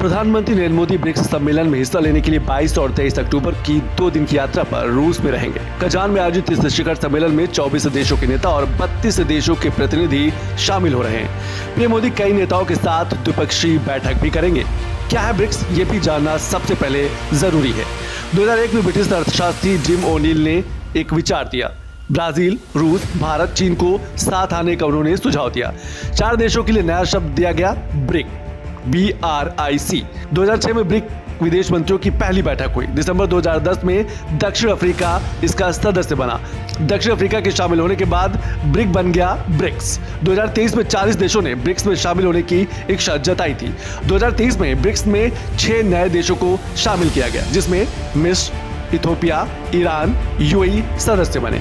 प्रधानमंत्री नरेंद्र मोदी ब्रिक्स सम्मेलन में हिस्सा लेने के लिए 22 और 23 अक्टूबर की 2 दिन की यात्रा पर रूस में रहेंगे। कजान में आयोजित इस शिखर सम्मेलन में 24 देशों के नेता और 32 देशों के प्रतिनिधि शामिल हो रहे हैं। पीएम मोदी कई नेताओं के साथ द्विपक्षीय बैठक भी करेंगे। क्या है ब्रिक्स, ये भी जानना सबसे पहले जरूरी है। 2001 में ब्रिटिश अर्थशास्त्री जिम ओ'नील ने एक विचार दिया। ब्राजील, रूस, भारत, चीन को साथ आने का उन्होंने सुझाव दिया। 4 देशों के लिए नया शब्द दिया गया, ब्रिक, BRIC। 2006 में ब्रिक विदेश मंत्रियों की पहली बैठक हुई। दिसंबर 2010 में दक्षिण अफ्रीका इसका सदस्य बना। दक्षिण अफ्रीका के शामिल होने के बाद ब्रिक बन गया ब्रिक्स। 2023 में 40 देशों ने ब्रिक्स में शामिल होने की इच्छा जताई थी। 2023 में ब्रिक्स में 6 नए देशों को शामिल किया गया, जिसमें मिस्र, इथियोपिया, ईरान, UAE सदस्य बने।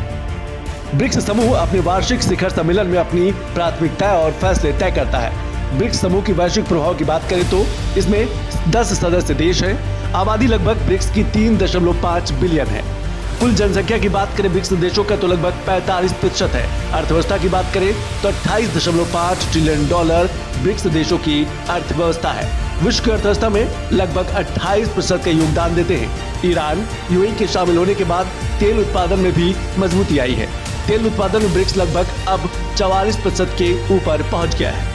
ब्रिक्स समूह अपने वार्षिक शिखर सम्मेलन में अपनी प्राथमिकताएं और फैसले तय करता है। ब्रिक्स समूह की वैश्विक प्रभाव की बात करें तो इसमें 10 सदस्य देश हैं। आबादी लगभग ब्रिक्स की 3.5 बिलियन है। कुल जनसंख्या की बात करें ब्रिक्स देशों का तो लगभग 45% है। अर्थव्यवस्था की बात करें तो $28.5 ट्रिलियन ब्रिक्स देशों की अर्थव्यवस्था है। विश्व की अर्थव्यवस्था में लगभग 28% का योगदान देते हैं। ईरान, UAE के शामिल होने के बाद तेल उत्पादन में भी मजबूती आई है। तेल उत्पादन में ब्रिक्स लगभग अब 44% के ऊपर पहुंच गया है।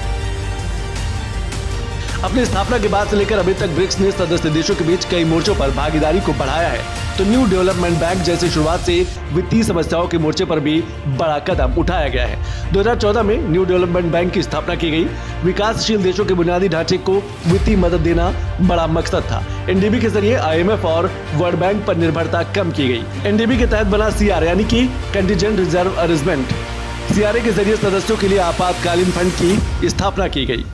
अपनी स्थापना के बाद से लेकर अभी तक ब्रिक्स ने सदस्य देशों के बीच कई मोर्चों पर भागीदारी को बढ़ाया है। तो न्यू डेवलपमेंट बैंक जैसी शुरुआत से वित्तीय समस्याओं के मोर्चे पर भी बड़ा कदम उठाया गया है। 2014 में न्यू डेवलपमेंट बैंक की स्थापना की गई। विकासशील देशों के बुनियादी ढांचे को वित्तीय मदद देना बड़ा मकसद था। NDB के जरिए IMF और वर्ल्ड बैंक पर निर्भरता कम की गई। NDB के तहत बना CR यानी कि कंटिजेंट रिजर्व अरेंजमेंट, CRA के जरिए सदस्यों के लिए आपातकालीन फंड की स्थापना की गई।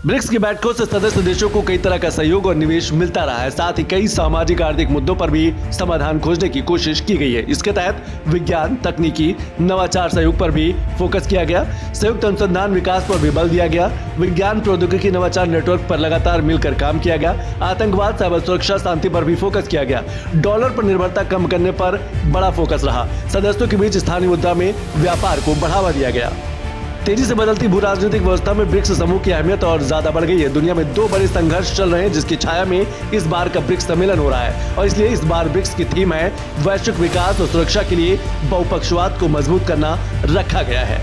ब्रिक्स की बैठकों से सदस्य देशों को कई तरह का सहयोग और निवेश मिलता रहा है। साथ ही कई सामाजिक आर्थिक मुद्दों पर भी समाधान खोजने की कोशिश की गई है। इसके तहत विज्ञान, तकनीकी, नवाचार सहयोग पर भी फोकस किया गया। संयुक्त अनुसंधान विकास पर भी बल दिया गया। विज्ञान, प्रौद्योगिकी, नवाचार नेटवर्क पर लगातार मिलकर काम किया गया। आतंकवाद, साइबर सुरक्षा, शांति पर भी फोकस किया गया। डॉलर पर निर्भरता कम करने पर बड़ा फोकस रहा। सदस्यों के बीच स्थानीय मुद्रा में व्यापार को बढ़ावा दिया गया। तेजी से बदलती भू राजनीतिक व्यवस्था में ब्रिक्स समूह की अहमियत और ज्यादा बढ़ गई है। दुनिया में 2 बड़े संघर्ष चल रहे हैं, जिसकी छाया में इस बार का ब्रिक्स सम्मेलन हो रहा है। और इसलिए इस बार ब्रिक्स की थीम है वैश्विक विकास और सुरक्षा के लिए बहुपक्षवाद को मजबूत करना रखा गया है।